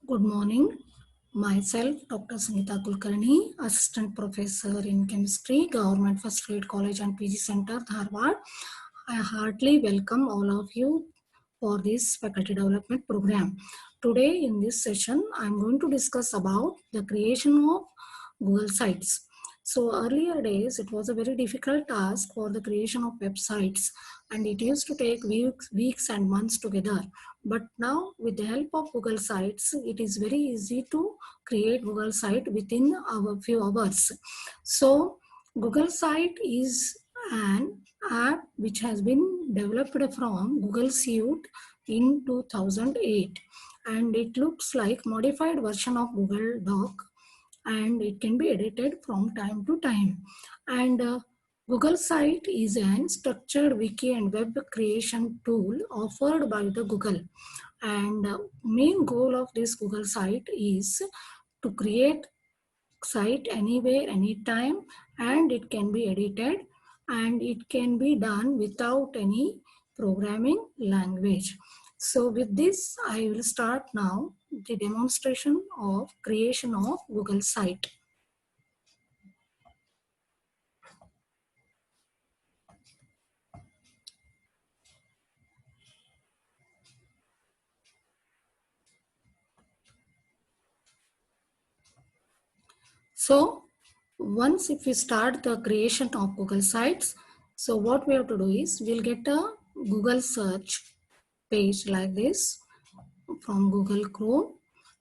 Good morning. Myself, Dr. Sunita Kulkarni, Assistant Professor in Chemistry, Government First Grade College and PG Center, Dharwad. I heartily welcome all of you for this faculty development program. Today in this session, I am going to discuss about the creation of Google Sites. So earlier days, it was a very difficult task for the creation of websites, and it used to take weeks and months together. But now with the help of Google Sites, it is very easy to create Google site within a few hours. So Google Site is an app which has been developed from Google Suite in 2008, and it looks like modified version of Google Doc, and it can be edited from time to time. And Google Site is an structured wiki and web creation tool offered by the Google. And main goal of this Google Site is to create site anywhere, anytime, and it can be edited and it can be done without any programming language. So with this, I will start now the demonstration of creation of Google site. So once if we start the creation of Google Sites, so what we have to do is we'll get a Google search page like this from Google Chrome.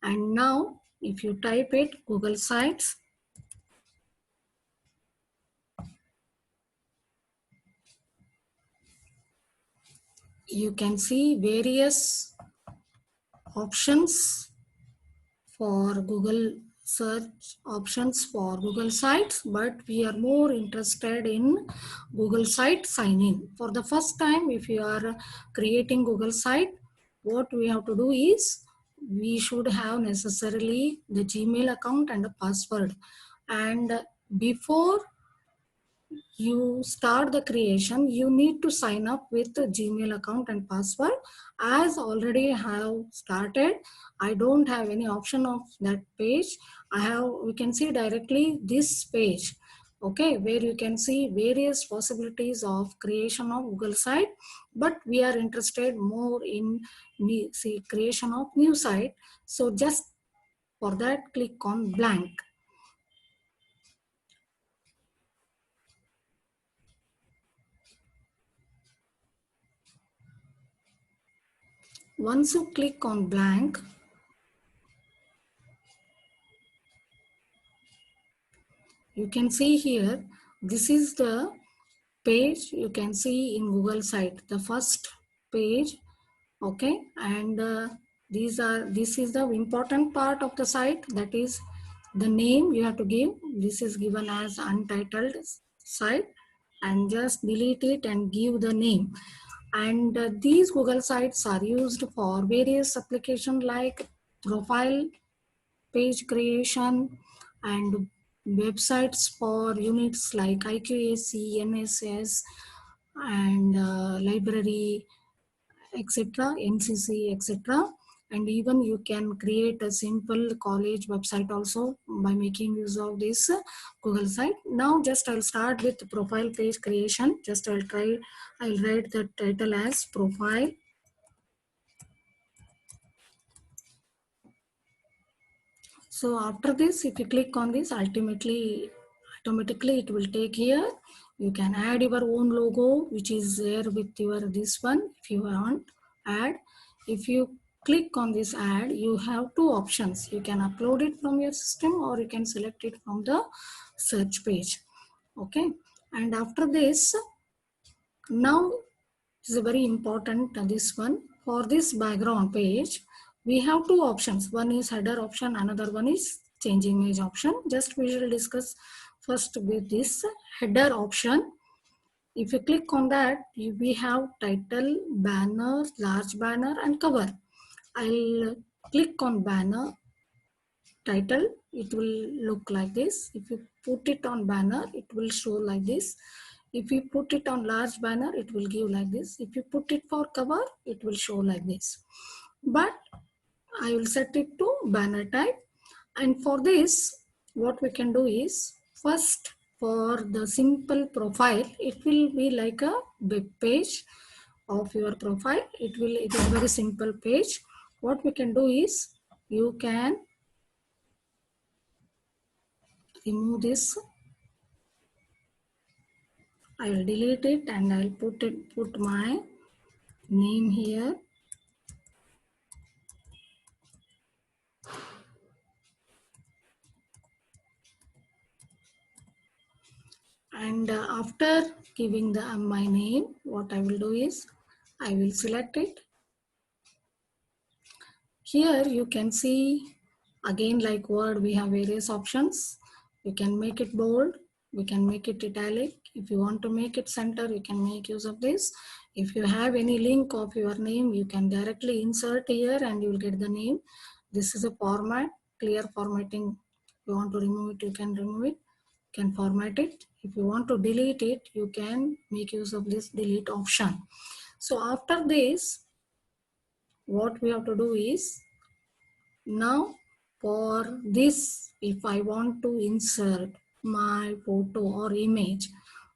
And now if you type it Google Sites, you can see various options for Google search options for Google Sites, but we are more interested in Google Site sign in. For the first time, if you are creating Google Site, what we have to do is we should have necessarily the Gmail account and a password. And before you start the creation, you need to sign up with the Gmail account and password. As already have started, I don't have any option of that page. We can see directly this page, okay, where you can see various possibilities of creation of Google site, but we are interested more in creation of new site. So just for that, click on blank. Once you click on blank, you can see here, this is the page you can see in Google site, the first page, okay. And this is the important part of the site, that is the name you have to give. This is given as untitled site, and just delete it and give the name. And these Google sites are used for various applications like profile page creation and websites for units like IQAC, NSS, and library, etc., NCC, etc. And even you can create a simple college website also by making use of this Google site. Now just I'll start with profile page creation. Just I'll write the title as profile. So after this, if you click on this, automatically it will take here. You can add your own logo, which is there with your this one. If you want add, if you click on this add, you have two options. You can upload it from your system, or you can select it from the search page. Okay. And after this, now is a very important this one. For this background page, we have two options. One is header option, another one is change image option. Just we will discuss first with this header option. If you click on that, we have title, banner, large banner, and cover. I'll click on banner. Title, it will look like this. If you put it on banner, it will show like this. If you put it on large banner, it will give like this. If you put it for cover, it will show like this. But I will set it to banner type. And for this, what we can do is, first for the simple profile, it will be like a web page of your profile. It is very simple page. What we can do is, you can remove this. I will delete it and I'll put my name here. And after giving the my name, what I will do is, I will select it. Here you can see again, like Word, we have various options. You can make it bold, we can make it italic. If you want to make it center, you can make use of this. If you have any link of your name, you can directly insert here and you will get the name. This is a format, clear formatting. If you want to remove it, you can remove it, you can format it. If you want to delete it, you can make use of this delete option. So after this, what we have to do is, now for this, if I want to insert my photo or image,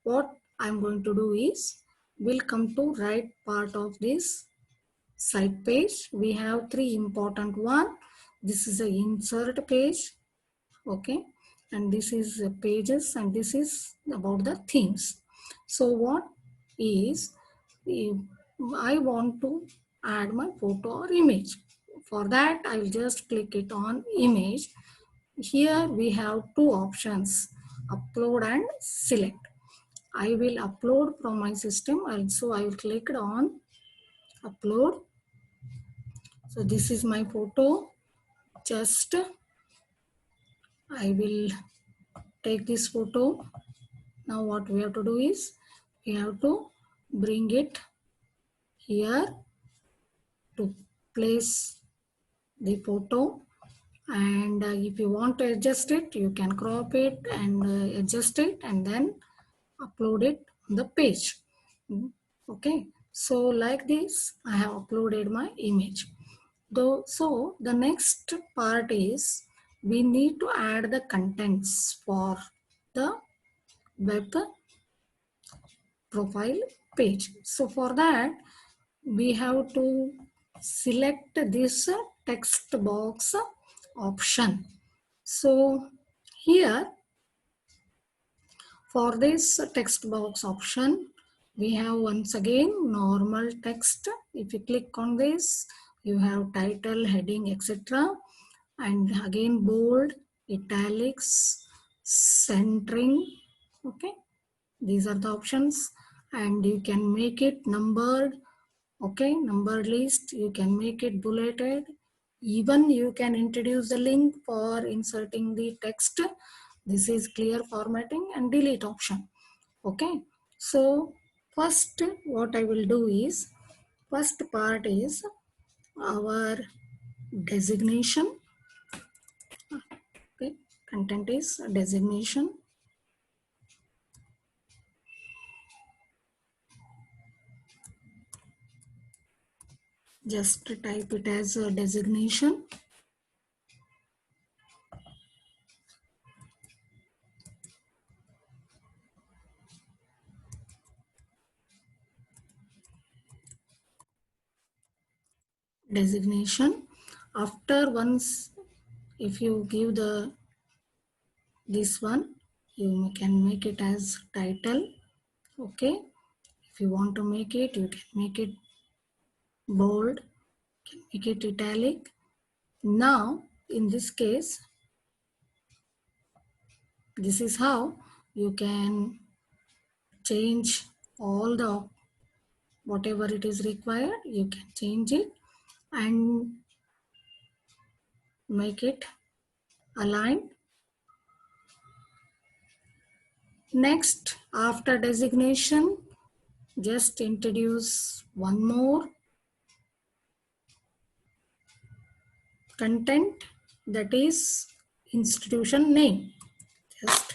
what I'm going to do is, we'll come to right part of this site page. We have three important one. This is a insert page, okay, and this is pages, and this is about the themes. So what is, if I want to add my photo or image, for that I will just click it on image. Here we have two options, upload and select. I will upload from my system, also I will click on upload. So this is my photo. Just I will take this photo. Now what we have to do is, we have to bring it here to place the photo. And if you want to adjust it, you can crop it and adjust it and then upload it on the page. Okay, so like this I have uploaded my image. Though, so the next part is, we need to add the contents for the web profile page. So for that, we have to select this text box option. So here, for this text box option, we have once again normal text. If you click on this, you have title, heading, etc. And again bold, italics, centering. Okay, these are the options, and you can make it numbered. Okay, numbered list, you can make it bulleted. Even you can introduce the link for inserting the text. This is clear formatting and delete option. Okay, so first what I will do is, first part is our designation. Okay, content is designation. Just type it as a designation. Designation. After once, if you give the this one, you can make it as title. Okay, if you want to make it, you can make it bold, can make it italic. Now in this case, this is how you can change all the whatever it is required, you can change it and make it aligned. Next, after designation, just introduce one more content, that is institution name. Just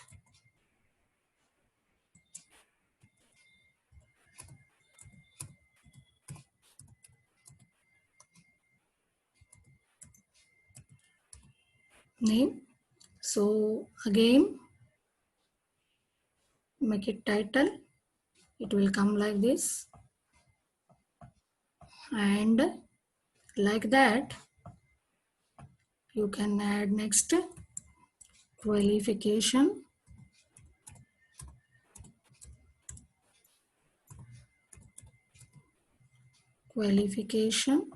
name. So again, make it title. It will come like this, and like that you can add next qualification. Qualification.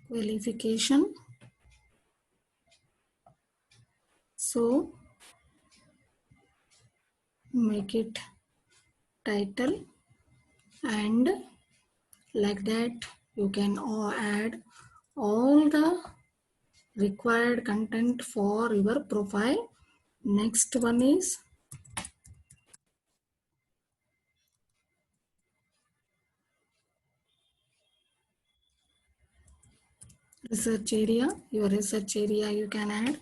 Qualification. So make it title, and like that you can add all the required content for your profile. Next one is research area. Your research area you can add.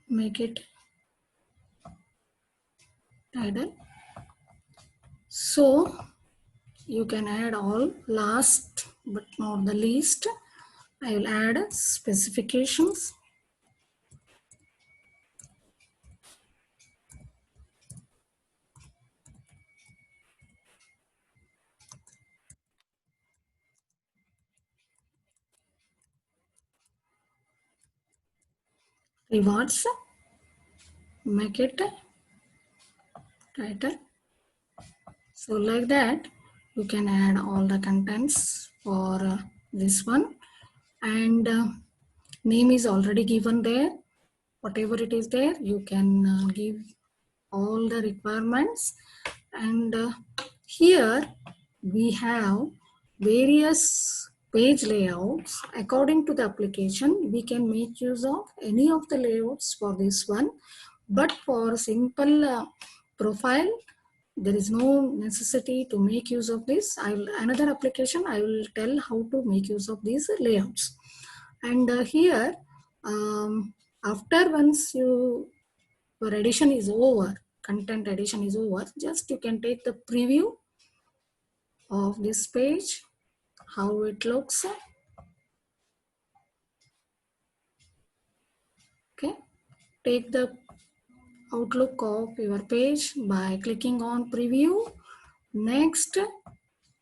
Make it title. So you can add all. Last but not the least, I will add specifications. Rewards. Make it title. So like that you can add all the contents for this one, and name is already given there. Whatever it is there, you can give all the requirements. And here we have various page layouts. According to the application, we can make use of any of the layouts for this one, but for simple profile there is no necessity to make use of this. Another application I will tell how to make use of these layouts. And here after once your edition is over, content edition is over, just you can take the preview of this page, how it looks. Okay, take the outlook of your page by clicking on preview. Next,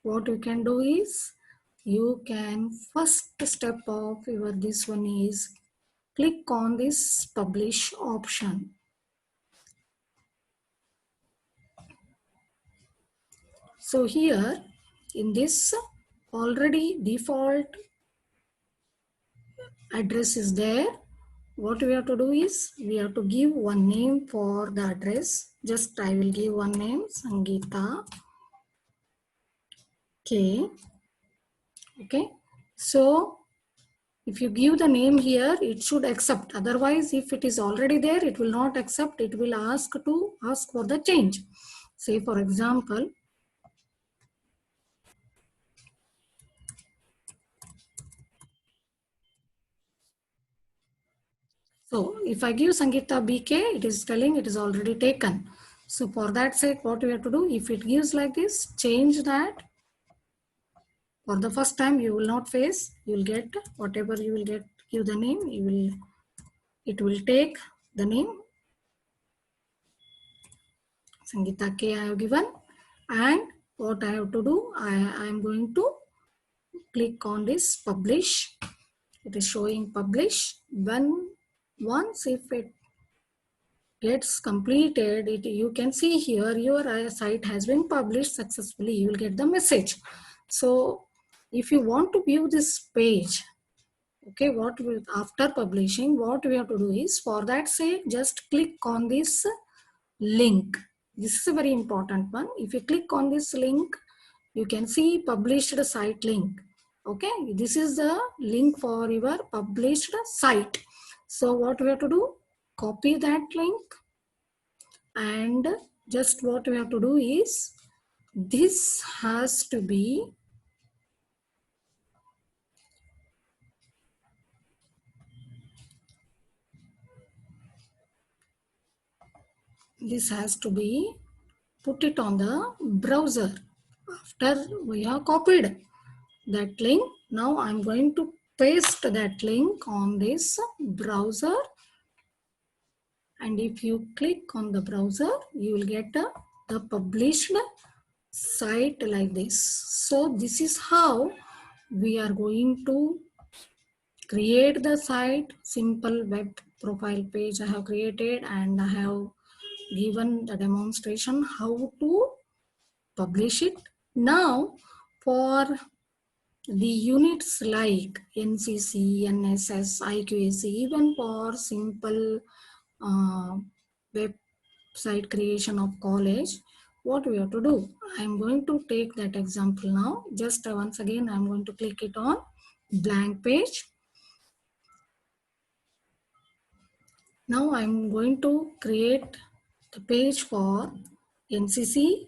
what you can do is you can first step of your this one is click on this publish option. So here in this already default address is there. What we have to do is we have to give one name for the address. Just I will give one name, Sangeeta K. Okay. So if you give the name here, it should accept. Otherwise, if it is already there, it will not accept. It will ask for the change. Say for example, so if I give Sangeeta BK, it is telling it is already taken. So for that sake, what we have to do, if it gives like this, change that. For the first time, you will not face, you will get whatever you will get, give the name, it will take the name Sangeeta K I have given. And what I have to do, I am going to click on this publish. It is showing publish. Once if it gets completed, you can see here your site has been published successfully. You will get the message. So if you want to view this page, okay, after publishing, what we have to do is for that say just click on this link. This is a very important one. If you click on this link, you can see published site link. Okay, this is the link for your published site. So what we have to do, copy that link, and just what we have to do is this has to be this has to be put it on the browser. After we have copied that link, now I'm going to paste that link on this browser, and if you click on the browser, you will get the published site like this. So this is how we are going to create the site. Simple web profile page I have created, and I have given the demonstration how to publish it. Now for the units like NCC, NSS, IQAC, even for simple website creation of college, what we have to do? I'm going to take that example now. Just once again, I'm going to click it on blank page. Now I'm going to create the page for NCC.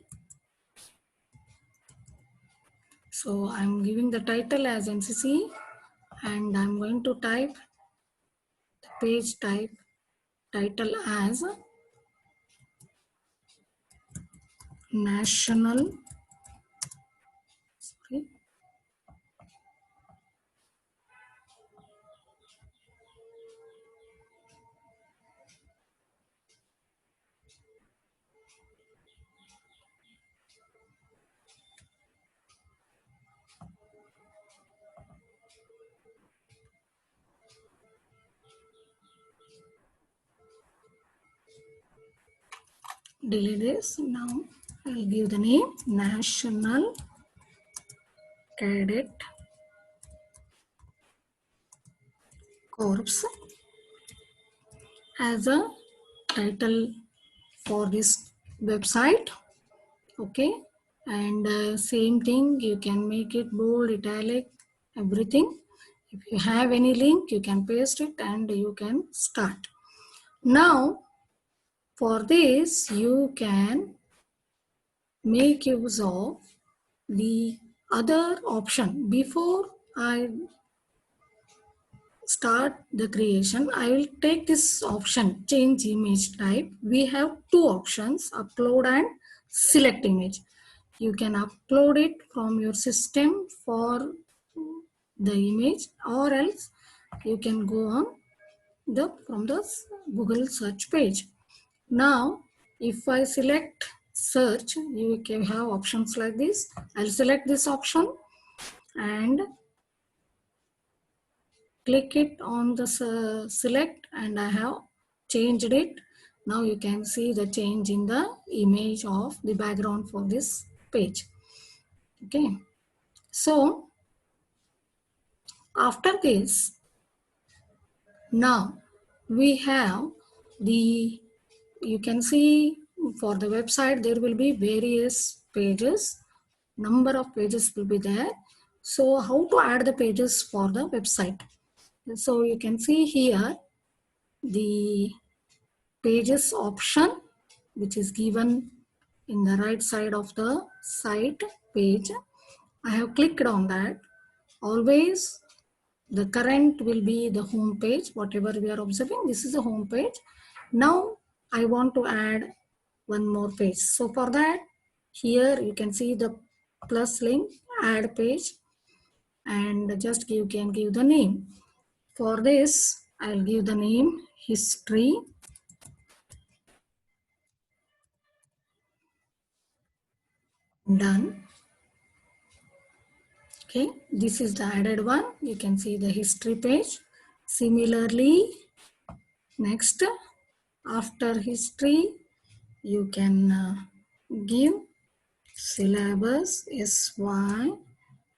So I'm giving the title as NCC, and I'm going to type the page title as national. Sorry. Delete this. Now I'll give the name National Cadet Corps as a title for this website. Okay, and same thing, you can make it bold, italic, everything. If you have any link, you can paste it and you can start. Now for this, you can make use of the other option. Before I start the creation, I will take this option, change image type. We have two options, upload and select image. You can upload it from your system for the image, or else you can go on from the Google search page. Now if I select search, you can have options like this. I'll select this option and click it on the select, and I have changed it. Now you can see the change in the image of the background for this page. Okay, so after this, now we have the, you can see for the website there will be various pages, number of pages will be there. So how to add the pages for the website? So you can see here the pages option, which is given in the right side of the site page. I have clicked on that. Always the current will be the home page, whatever we are observing. This is the home page. Now I want to add one more page. So for that, here you can see the plus link, add page, and just you can give the name. For this, I'll give the name history. Done. Okay, this is the added one. You can see the history page. Similarly, next, after history, you can give syllabus,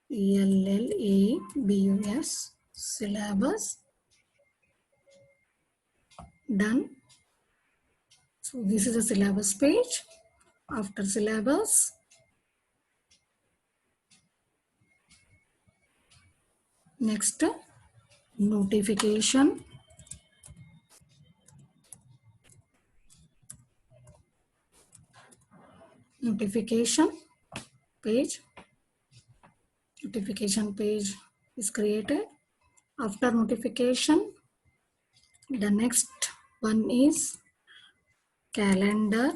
SYLLABUS, syllabus. Done. So this is the syllabus page. After syllabus, next, notification. Notification page. Notification page is created. After notification, the next one is calendar,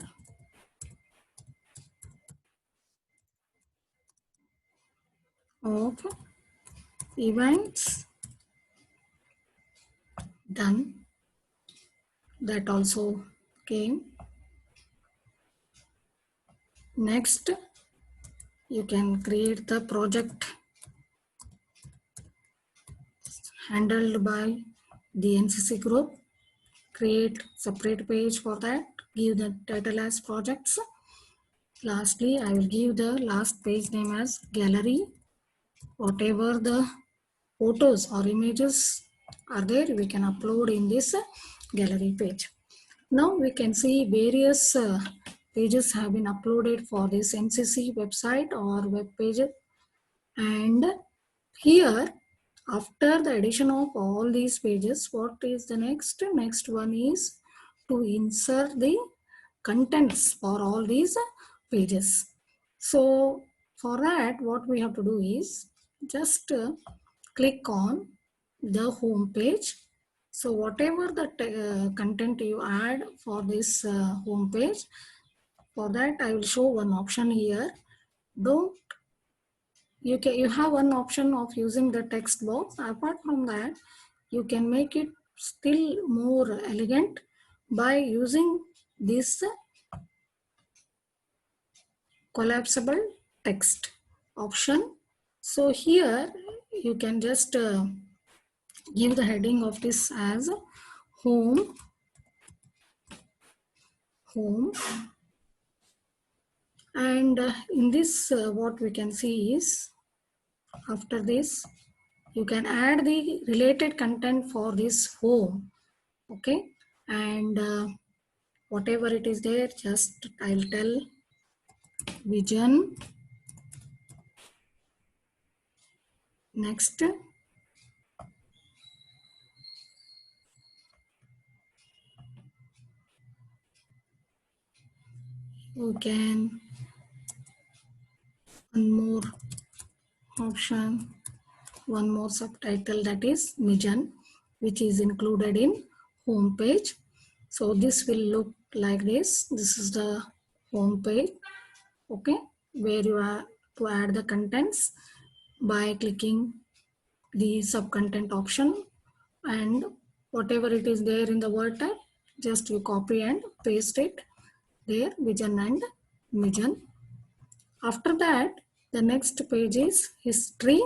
of events. Done. That also came. Next, you can create the project handled by the NCC group. Create separate page for that. Give the title as projects. Lastly, I will give the last page name as gallery. Whatever the photos or images are there, we can upload in this gallery page. Now we can see various pages have been uploaded for this NCC website or web page. And here, after the addition of all these pages, what is the next? Next one is to insert the contents for all these pages. So for that, what we have to do is just click on the home page. So whatever the content you add for this home page, for that I will show one option here. Don't you have one option of using the text box. Apart from that, you can make it still more elegant by using this collapsible text option. So here you can just give the heading of this as home, home, and in this what we can see is after this you can add the related content for this home. Okay, and whatever it is there, just I'll tell vision. Next, you can one more option, one more subtitle, that is vision, which is included in home page. So this will look like this. This is the home page. Okay, where you are to add the contents by clicking the sub content option, and whatever it is there in the word tag, just you copy and paste it there, vision and mission. After that, the next page is history.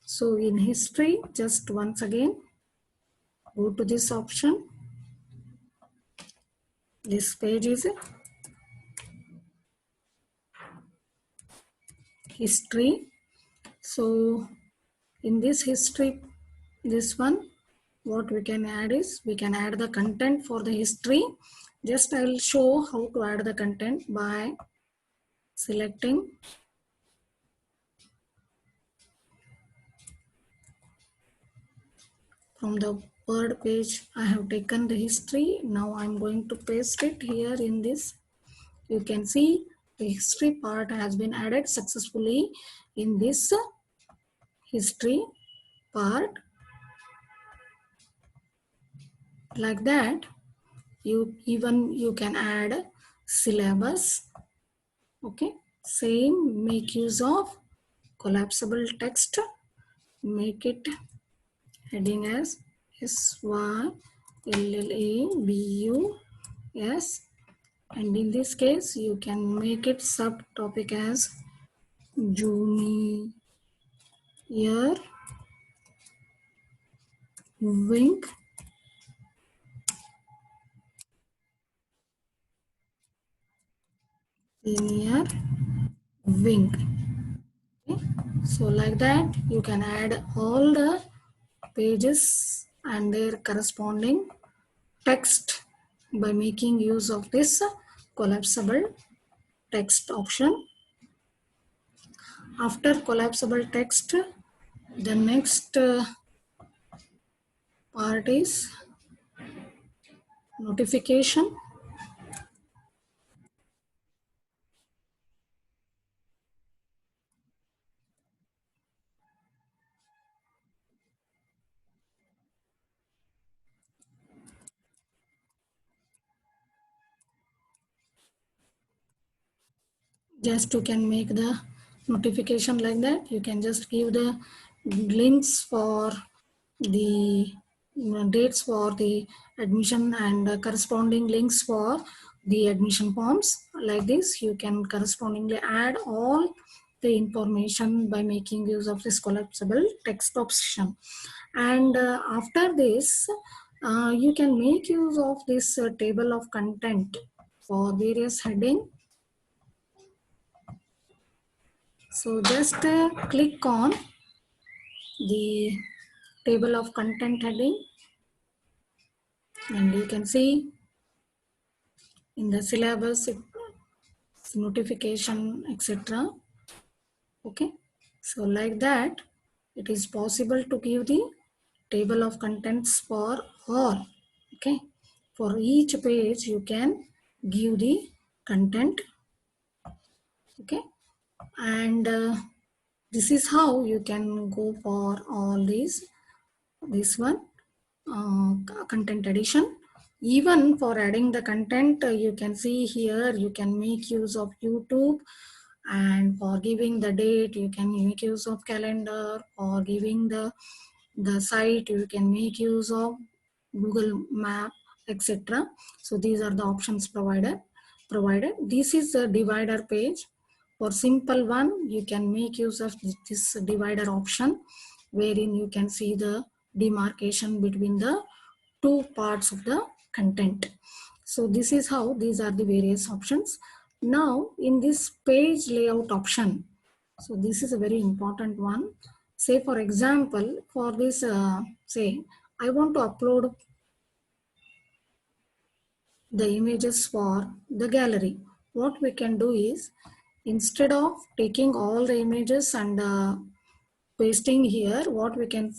So in history, just once again go to this option. This page is history. So in this history, this one, what we can add is we can add the content for the history. Just I will show how to add the content by selecting from the word page. I have taken the history. Now I'm going to paste it here in this. You can see the history part has been added successfully in this history part. Like that, you can add syllabus. Okay, same, make use of collapsible text. Make it heading as SYLLABUS, and in this case you can make it subtopic as junior wing. Senior wing. Okay. So like that you can add all the pages and their corresponding text by making use of this collapsible text option. After collapsible text, the next part is notification. Just you can make the notification like that. You can just give the links for the dates for the admission and corresponding links for the admission forms. Like this, you can correspondingly add all the information by making use of this collapsible text option. And after this, you can make use of this table of content for various heading. So just click on the table of content heading, and you can see in the syllabus, notification, etc. Okay, so like that, it is possible to give the table of contents for all. Okay, for each page you can give the content. Okay, and this is how you can go for all these. This one, content addition. Even for adding the content, you can see here you can make use of YouTube, and for giving the date you can make use of calendar, or giving the site you can make use of Google Map, etc. So these are the options provided. This is the divider page. For simple one, you can make use of this divider option, wherein you can see the demarcation between the two parts of the content. So this is how these are the various options. Now in this page layout option, so this is a very important one. Say for example, for this, say I want to upload the images for the gallery. What we can do is, instead of taking all the images and pasting here, what we can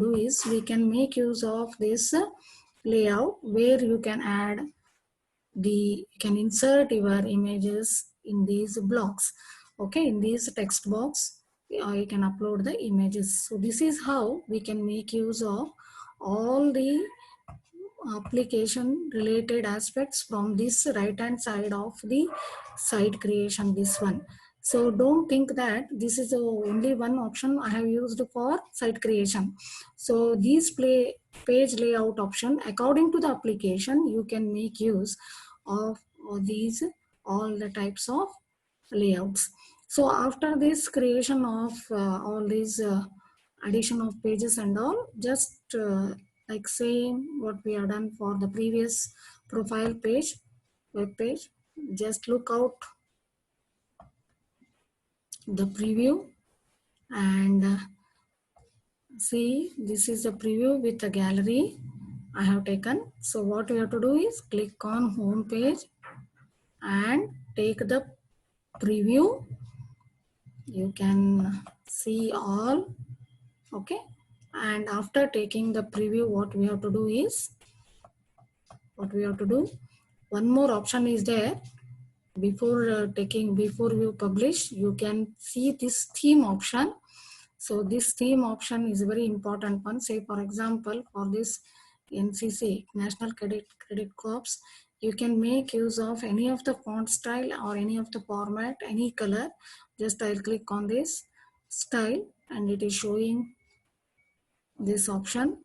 do is we can make use of this layout, where you can add you can insert your images in these blocks. Okay, in these text box, you can upload the images. So this is how we can make use of all the application related aspects from this right hand side of the site creation, this one. So don't think that this is the only one option I have used for site creation. So these page layout option, according to the application, you can make use of these all the types of layouts. So after this creation of all these addition of pages and all, just like same what we have done for the previous profile page, web page, just look out the preview, and see, this is the preview with the gallery I have taken. So what we have to do is click on home page and take the preview. You can see all. Okay, and after taking the preview, what we have to do is, one more option is there. Before you publish, you can see this theme option. So this theme option is a very important one. Say for example, for this NCC, National Credit Corps, you can make use of any of the font style or any of the format, any color. Just I'll click on this style, and it is showing this option,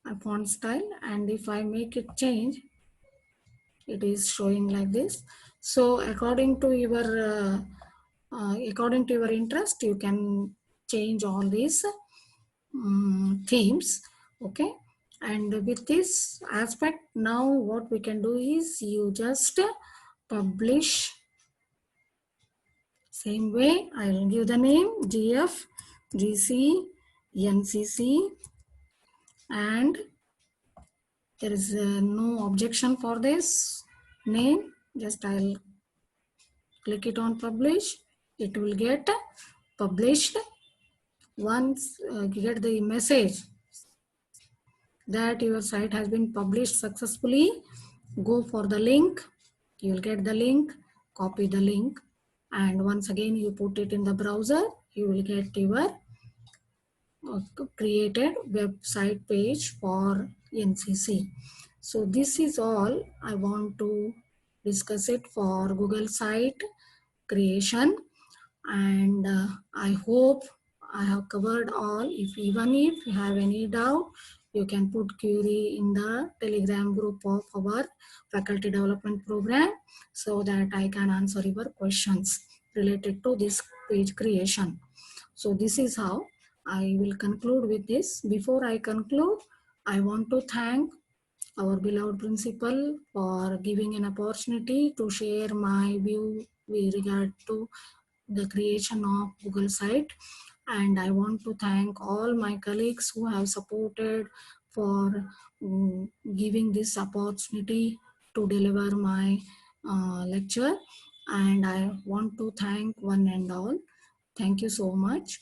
a font style, and if I make it change, it is showing like this. So according to your interest, you can change all these themes. Okay, and with this aspect, now what we can do is you just publish. Same way, I will give the name GF, GC, NCC, and there is no objection for this name. Just I'll click it on publish. It will get published. Once you get the message that your site has been published successfully, go for the link. You will get the link, copy the link, and once again you put it in the browser. You will get your created website page for NCC. So this is all I want to discuss it for Google site creation. And I hope I have covered all. Even if you have any doubt, you can put query in the Telegram group of our faculty development program so that I can answer your questions related to this page creation. So this is how I will conclude with this. Before I conclude, I want to thank our beloved principal for giving an opportunity to share my view with regard to the creation of Google site. And I want to thank all my colleagues who have supported for giving this opportunity to deliver my lecture. And I want to thank one and all. Thank you so much.